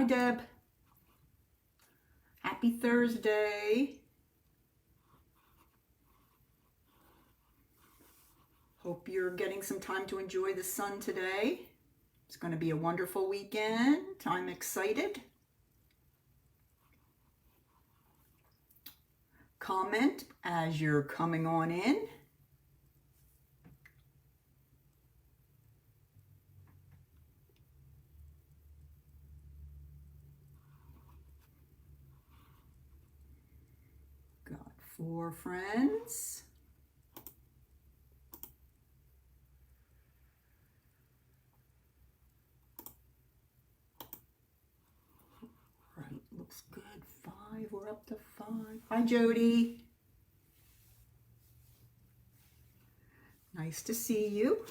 Hi, Deb. Happy Thursday. Hope you're getting some time to enjoy the sun today. It's going to be a wonderful weekend. I'm excited. Comment as you're coming on in. Got 4 friends. Right, looks good. 5, we're up to 5. Hi, Jody. Nice to see you.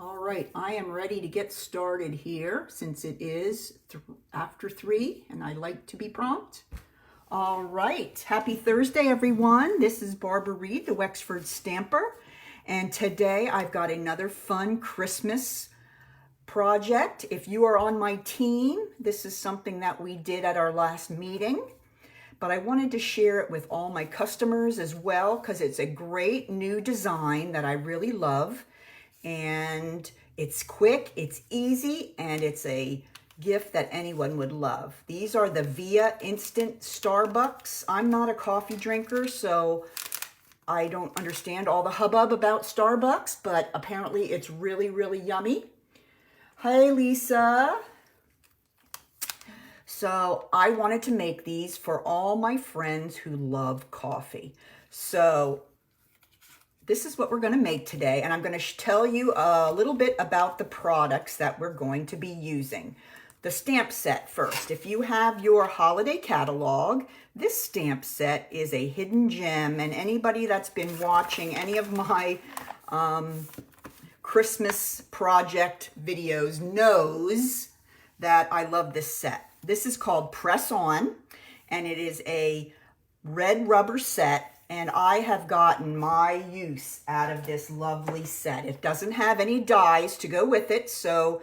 All right, I am ready to get started here since it is after 3 and I like to be prompt. All right, happy Thursday, everyone. This is Barbara Reed, the Wexford Stamper, and today I've got another fun Christmas project. If you are on my team, this is something that we did at our last meeting, but I wanted to share it with all my customers as well because it's a great new design that I really love, and it's quick, it's easy, and it's a gift that anyone would love. These are the Via Instant Starbucks. I'm not a coffee drinker, so I don't understand all the hubbub about Starbucks, but apparently it's really, really yummy. Hi, Lisa. So I wanted to make these for all my friends who love coffee. So this is what we're going to make today, and I'm going to tell you a little bit about the products that we're going to be using. The stamp set first. If you have your holiday catalog, this stamp set is a hidden gem, and anybody that's been watching any of my Christmas project videos knows that I love this set. This is called Press On, and it is a red rubber set, and I have gotten my use out of this lovely set. It doesn't have any dies to go with it, so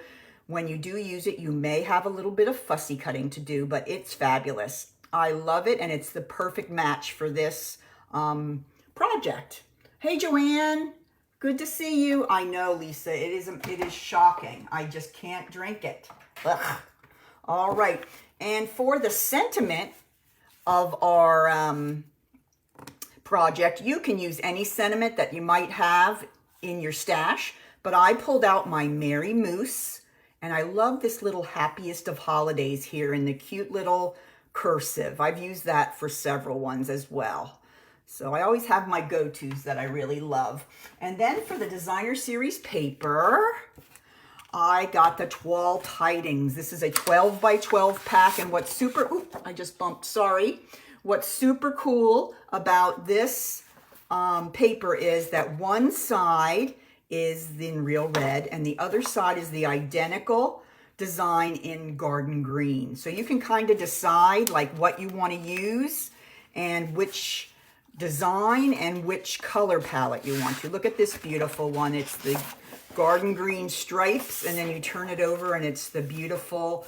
when you do use it, you may have a little bit of fussy cutting to do, but it's fabulous. I love it, and it's the perfect match for this project. Hey, Joanne. Good to see you. I know, Lisa, it is shocking. I just can't drink it. Ugh. All right. And for the sentiment of our project, you can use any sentiment that you might have in your stash, but I pulled out my Merry Moose, and I love this little happiest of holidays here in the cute little cursive. I've used that for several ones as well. So I always have my go-tos that I really love. And then for the designer series paper, I got the TOILE Tidings. This is a 12 by 12 pack, and what's super, oops, I just bumped, sorry. What's super cool about this paper is that one side is in real red and the other side is the identical design in garden green. So you can kind of decide like what you want to use and which design and which color palette you want to. Look at this beautiful one. It's the garden green stripes, and then you turn it over and it's the beautiful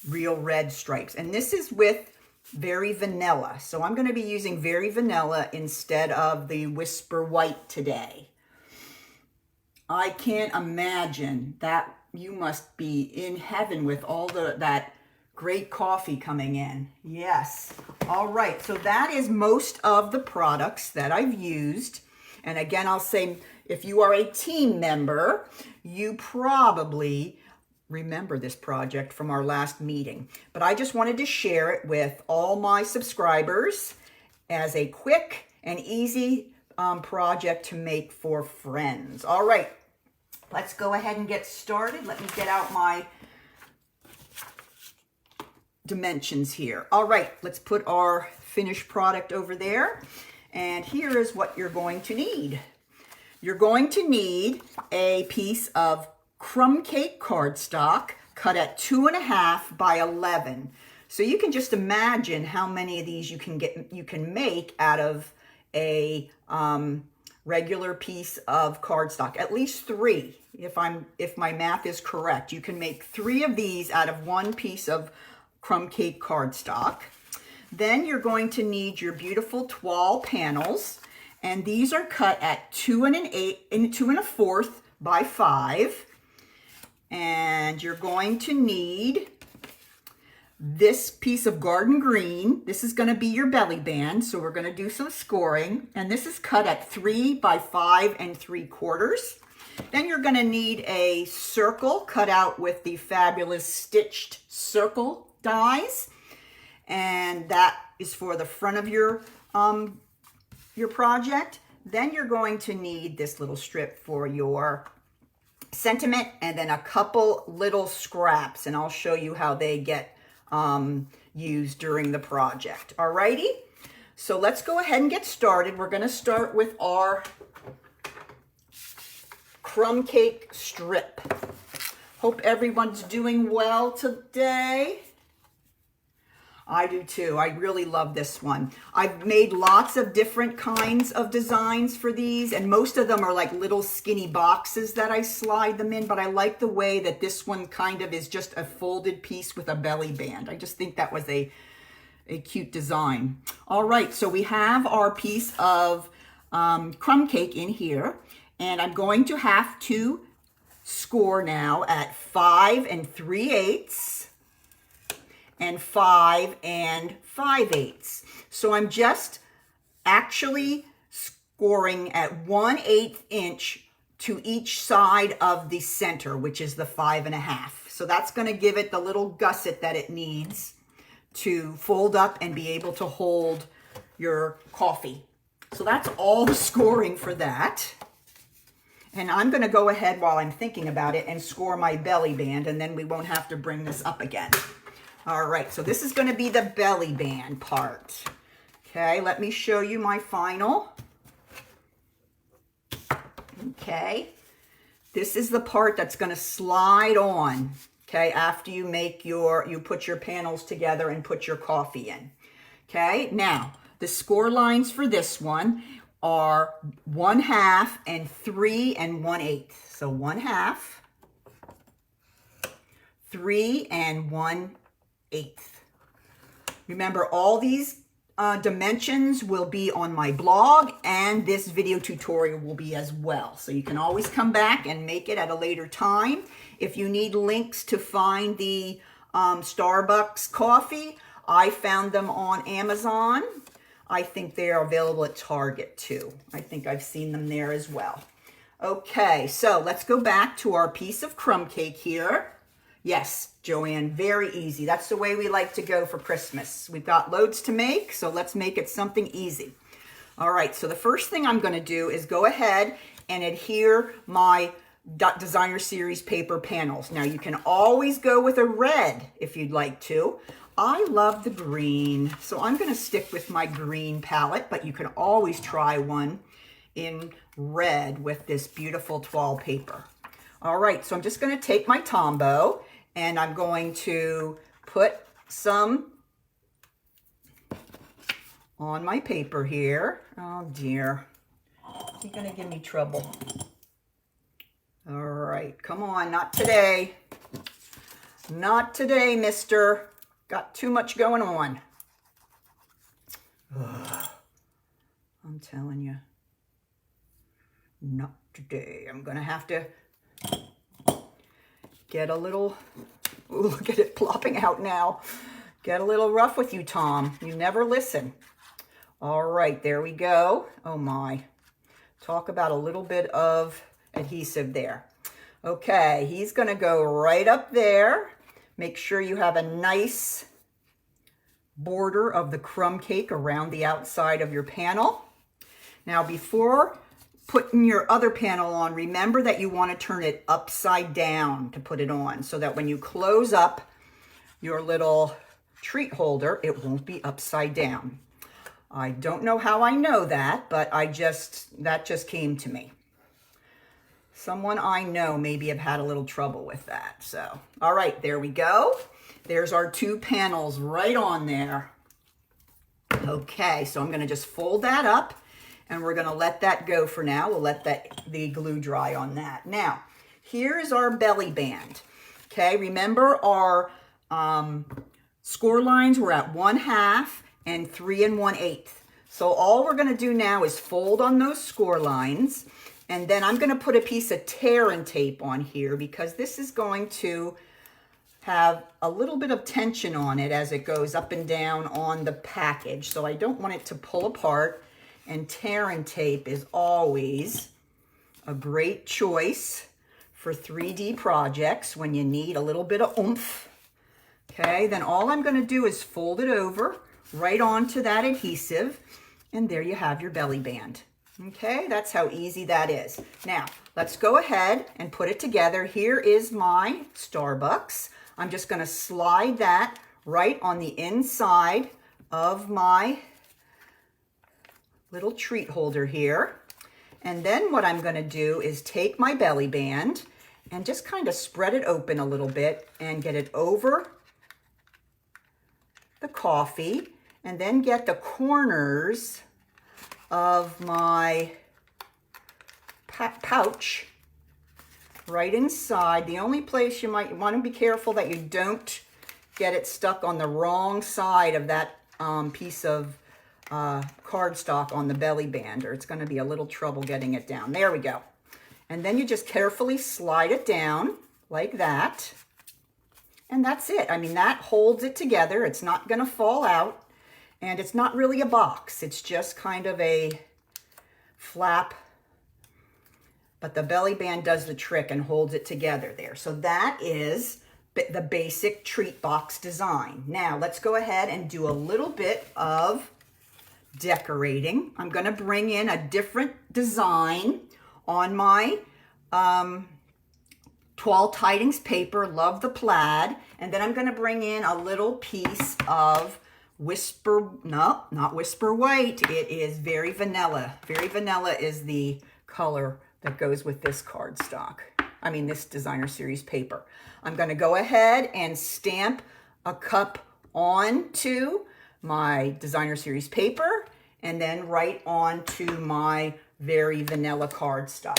real red stripes. And this is with Very Vanilla. So I'm going to be using Very Vanilla instead of the Whisper White today. I can't imagine that you must be in heaven with all that great coffee coming in. Yes. All right. So that is most of the products that I've used. And again, I'll say, if you are a team member, you probably remember this project from our last meeting. But I just wanted to share it with all my subscribers as a quick and easy project to make for friends. All right. Let's go ahead and get started. Let me get out my dimensions here. All right, let's put our finished product over there. And here is what you're going to need. You're going to need a piece of crumb cake cardstock cut at 2.5 by 11. So you can just imagine how many of these you can make out of a regular piece of cardstock, at least 3. If my math is correct, you can make 3 of these out of 1 piece of crumb cake cardstock. Then you're going to need your beautiful toile panels, and these are cut at 2 1/4 by 5. And you're going to need this piece of garden green. This is going to be your belly band, so we're going to do some scoring. And this is cut at 3 by 5 3/4. Then you're going to need a circle cut out with the fabulous stitched circle dies. And that is for the front of your project. Then you're going to need this little strip for your sentiment, and then a couple little scraps, and I'll show you how they get used during the project. Alrighty, so let's go ahead and get started. We're going to start with our crumb cake strip. Hope everyone's doing well today. I do too. I really love this one. I've made lots of different kinds of designs for these, and most of them are like little skinny boxes that I slide them in, but I like the way that this one kind of is just a folded piece with a belly band. I just think that was a cute design. All right, so we have our piece of crumb cake in here, and I'm going to have to score now at 5 3/8 and 5 5/8. So I'm just actually scoring at 1/8 inch to each side of the center, which is the 5 1/2. So that's going to give it the little gusset that it needs to fold up and be able to hold your coffee. So that's all the scoring for that. And I'm going to go ahead while I'm thinking about it and score my belly band, and then we won't have to bring this up again. All right, so this is going to be the belly band part. Okay, let me show you my final. Okay, this is the part that's going to slide on, okay, after you put your panels together and put your coffee in. Okay, now the score lines for this one are 1/2 and 3 1/8. So 1/2, 3 1/8. Remember, all these dimensions will be on my blog, and this video tutorial will be as well. So you can always come back and make it at a later time. If you need links to find the Starbucks coffee, I found them on Amazon. I think they are available at Target too. I think I've seen them there as well. Okay, so let's go back to our piece of crumb cake here. Yes, Joanne, very easy. That's the way we like to go for Christmas. We've got loads to make, so let's make it something easy. All right, so the first thing I'm going to do is go ahead and adhere my Designer Series paper panels. Now, you can always go with a red if you'd like to. I love the green, so I'm going to stick with my green palette, but you can always try one in red with this beautiful toile paper. All right, so I'm just going to take my Tombow, and I'm going to put some on my paper here. Oh dear, he's going to give me trouble. All right, come on, not today. Not today, mister. Got too much going on. Ugh. I'm telling you. Not today. I'm going to have to get a little, ooh, look at it plopping out now. Get a little rough with you, Tom. You never listen. All right, there we go. Oh my. Talk about a little bit of adhesive there. Okay, he's going to go right up there. Make sure you have a nice border of the crumb cake around the outside of your panel. Now, before putting your other panel on, remember that you want to turn it upside down to put it on, so that when you close up your little treat holder, it won't be upside down. I don't know how I know that, but that just came to me. Someone I know maybe have had a little trouble with that. So, all right, there we go. There's our 2 panels right on there. Okay, so I'm going to just fold that up, and we're gonna let that go for now. We'll let the glue dry on that. Now, here is our belly band. Okay, remember our score lines were at 1/2 and 3 1/8. So all we're gonna do now is fold on those score lines, and then I'm gonna put a piece of tear and tape on here because this is going to have a little bit of tension on it as it goes up and down on the package. So I don't want it to pull apart, and tear and tape is always a great choice for 3D projects when you need a little bit of oomph. Okay, then all I'm gonna do is fold it over right onto that adhesive, and there you have your belly band. Okay, that's how easy that is. Now, let's go ahead and put it together. Here is my Starbucks. I'm just gonna slide that right on the inside of my little treat holder here. And then what I'm gonna do is take my belly band and just kind of spread it open a little bit and get it over the coffee, and then get the corners of my pouch right inside. The only place you might want to be careful that you don't get it stuck on the wrong side of that piece of cardstock on the belly band, or it's going to be a little trouble getting it down. There we go. And then you just carefully slide it down like that. And that's it. I mean, that holds it together. It's not going to fall out. And it's not really a box. It's just kind of a flap. But the belly band does the trick and holds it together there. So that is the basic treat box design. Now, let's go ahead and do a little bit of decorating. I'm going to bring in a different design on my TOILE Tidings paper. Love the plaid. And then I'm going to bring in a little piece of not Whisper White. It is Very Vanilla. Very Vanilla is the color that goes with this cardstock. I mean, this designer series paper. I'm going to go ahead and stamp a cup onto my designer series paper and then right onto my Very Vanilla cardstock.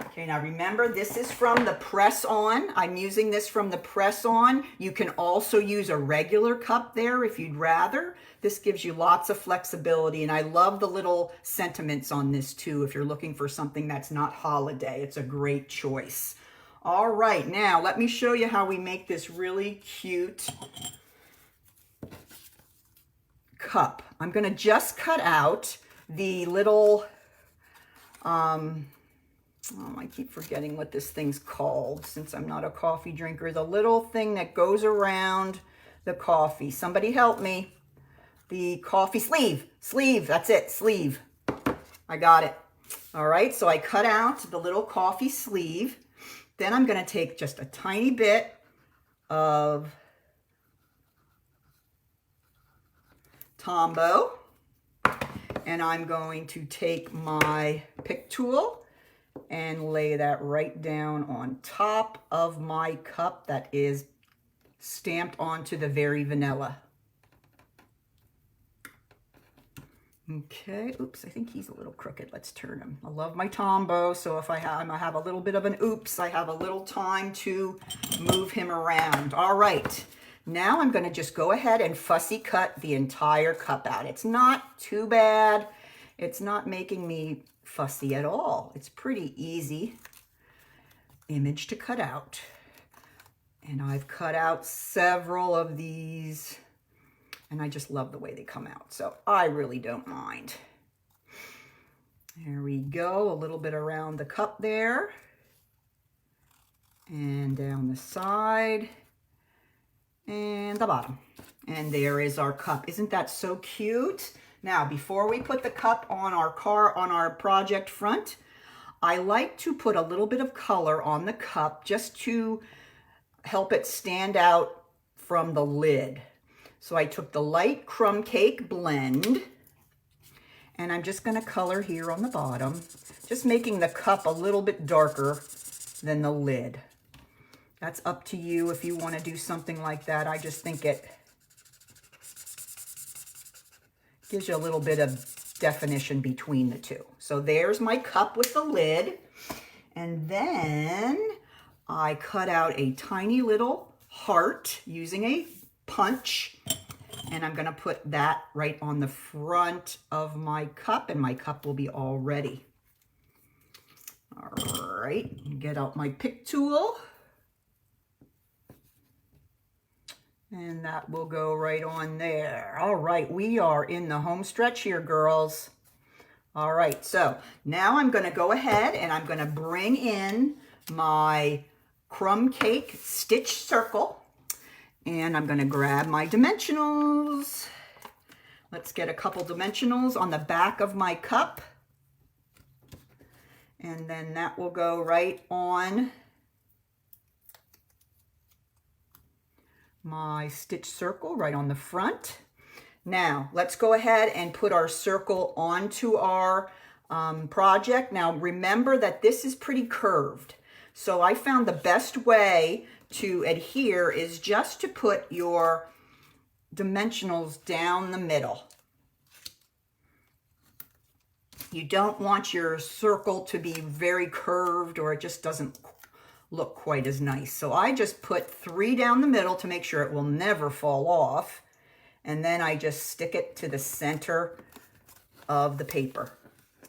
Okay, now remember, this is from the press on. I'm using this from the press on. You can also use a regular cup there if you'd rather. This gives you lots of flexibility, and I love the little sentiments on this too. If you're looking for something that's not holiday, it's a great choice. All right, now let me show you how we make this really cute cup. I'm gonna just cut out the little, I keep forgetting what this thing's called since I'm not a coffee drinker. The little thing that goes around the coffee. Somebody help me. The coffee sleeve, that's it, sleeve. I got it. All right, so I cut out the little coffee sleeve. Then I'm gonna take just a tiny bit of Tombow, and I'm going to take my pick tool and lay that right down on top of my cup that is stamped onto the Very Vanilla. Okay, oops, I think he's a little crooked. Let's turn him. I love my Tombow, so if I have a little bit of an oops, I have a little time to move him around. All right, now I'm gonna just go ahead and fussy cut the entire cup out. It's not too bad. It's not making me fussy at all. It's pretty easy image to cut out. And I've cut out several of these, and I just love the way they come out. So I really don't mind. There we go, a little bit around the cup there. And down the side. And the bottom. And there is our cup. Isn't that so cute? Now, before we put the cup on our project front, I like to put a little bit of color on the cup just to help it stand out from the lid. So I took the light crumb cake blend, and I'm just gonna color here on the bottom, just making the cup a little bit darker than the lid. That's up to you if you wanna do something like that. I just think it gives you a little bit of definition between the two. So there's my cup with the lid. And then I cut out a tiny little heart using a punch. And I'm gonna put that right on the front of my cup, and my cup will be all ready. All right, get out my pick tool. And that will go right on there. All right, we are in the home stretch here, girls. All right, so now I'm gonna go ahead and I'm gonna bring in my crumb cake stitch circle. And I'm gonna grab my dimensionals. Let's get a couple dimensionals on the back of my cup. And then that will go right on my stitch circle, right on the front. Now, let's go ahead and put our circle onto our project. Now, remember that this is pretty curved. So I found the best way to adhere is just to put your dimensionals down the middle. You don't want your circle to be very curved or it just doesn't look quite as nice. So I just put 3 down the middle to make sure it will never fall off. And then I just stick it to the center of the paper.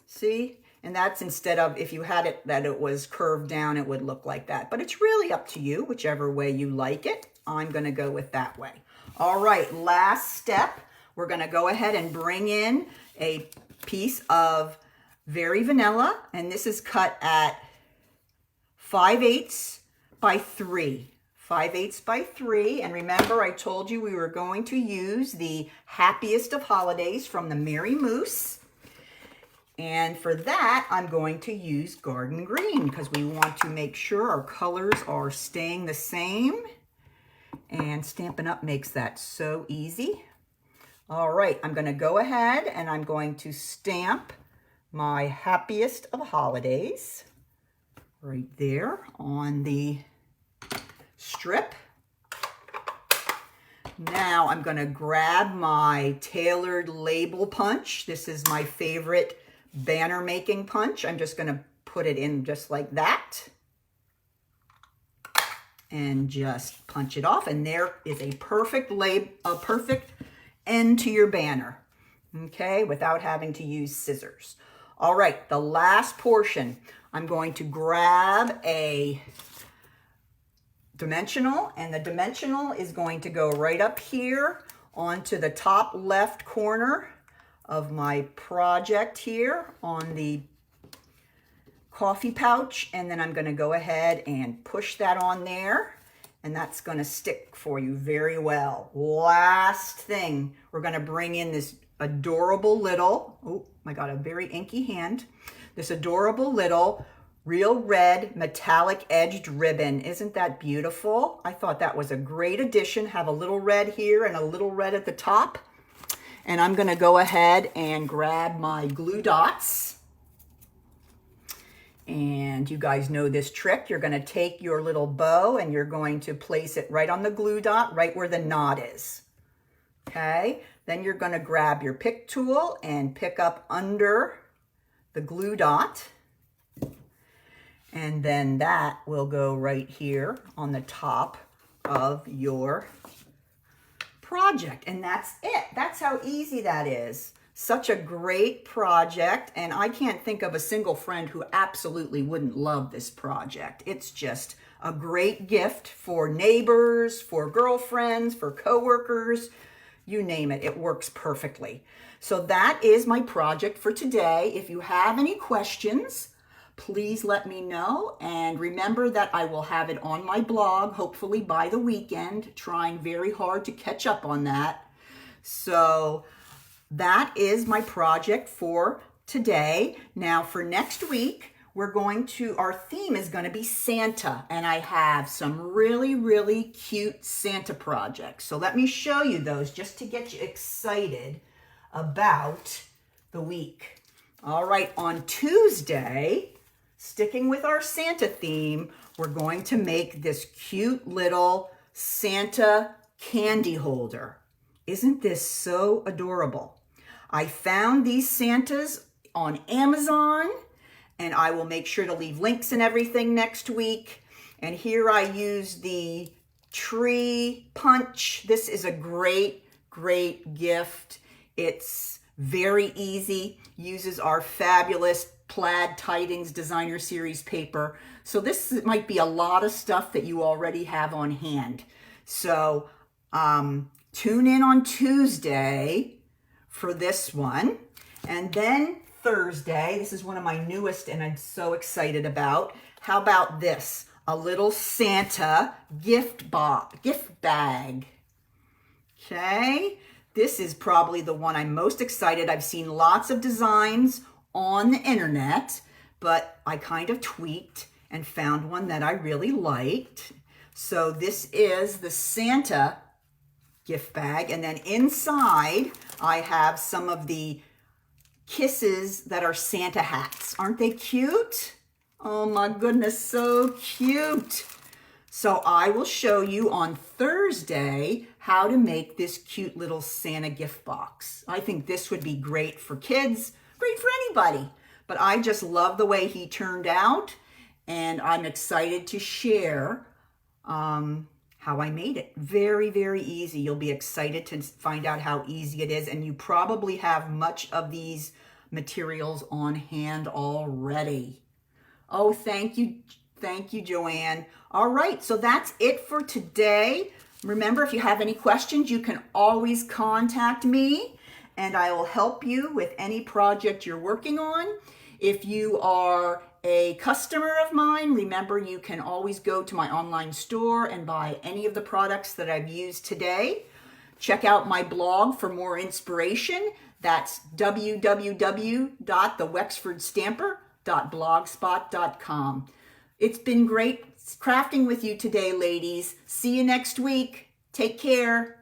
See? And that's instead of, if you had it that it was curved down, it would look like that. But it's really up to you, whichever way you like it. I'm gonna go with that way. All right, last step. We're gonna go ahead and bring in a piece of Very Vanilla, and this is cut at 5/8 by 3. 5/8 by 3. And remember, I told you we were going to use the Happiest of Holidays from the Merry Moose. And for that, I'm going to use Garden Green because we want to make sure our colors are staying the same. And Stampin' Up! Makes that so easy. All right, I'm going to go ahead and I'm going to stamp my Happiest of Holidays right there on the strip. Now I'm going to grab my tailored label punch. This is my favorite banner making punch. I'm just going to put it in just like that and just punch it off, and there is a perfect end to your banner, okay, without having to use scissors. All right, the last portion, I'm going to grab a dimensional, and the dimensional is going to go right up here onto the top left corner of my project here on the coffee pouch, and then I'm going to go ahead and push that on there, and that's going to stick for you very well. Last thing, we're going to bring in this adorable little, oh my God, a very inky hand, this adorable little real red metallic edged ribbon. Isn't that beautiful? I thought that was a great addition. Have a little red here and a little red at the top. And I'm going to go ahead and grab my glue dots. And you guys know this trick. You're going to take your little bow and you're going to place it right on the glue dot, right where the knot is. Okay? Then you're going to grab your pick tool and pick up under the glue dot. And then that will go right here on the top of your project. And that's it. That's how easy that is. Such a great project. And I can't think of a single friend who absolutely wouldn't love this project. It's just a great gift for neighbors, for girlfriends, for coworkers, you name it. It works perfectly. So that is my project for today. If you have any questions, please let me know. And remember that I will have it on my blog, hopefully by the weekend, trying very hard to catch up on that. So that is my project for today. Now for next week, our theme is going to be Santa, and I have some really, really cute Santa projects. So let me show you those just to get you excited about the week. All right, on Tuesday, sticking with our Santa theme, we're going to make this cute little Santa candy holder. Isn't this so adorable? I found these Santas on Amazon, and I will make sure to leave links and everything next week. And here I use the tree punch. This is a great, great gift. It's very easy, uses our fabulous Plaid Tidings Designer Series paper. So this might be a lot of stuff that you already have on hand. So tune in on Tuesday for this one. And then Thursday, this is one of my newest and I'm so excited about. How about this? A little Santa gift bag. Okay, this is probably the one I'm most excited. I've seen lots of designs on the internet, but I kind of tweaked and found one that I really liked. So this is the Santa gift bag, and then inside I have some of the kisses that are Santa hats. Aren't they cute? Oh my goodness, so cute. So I will show you on Thursday how to make this cute little Santa gift box. I think this would be great for kids, great for anybody. But I just love the way he turned out, and I'm excited to share how I made it. Very, very easy. You'll be excited to find out how easy it is, and you probably have much of these materials on hand already. Oh, thank you, Joanne. All right, so that's it for today. Remember, if you have any questions, you can always contact me, and I will help you with any project you're working on. If you are a customer of mine, remember you can always go to my online store and buy any of the products that I've used today. Check out my blog for more inspiration. That's www.thewexfordstamper.blogspot.com. It's been great crafting with you today, ladies. See you next week. Take care.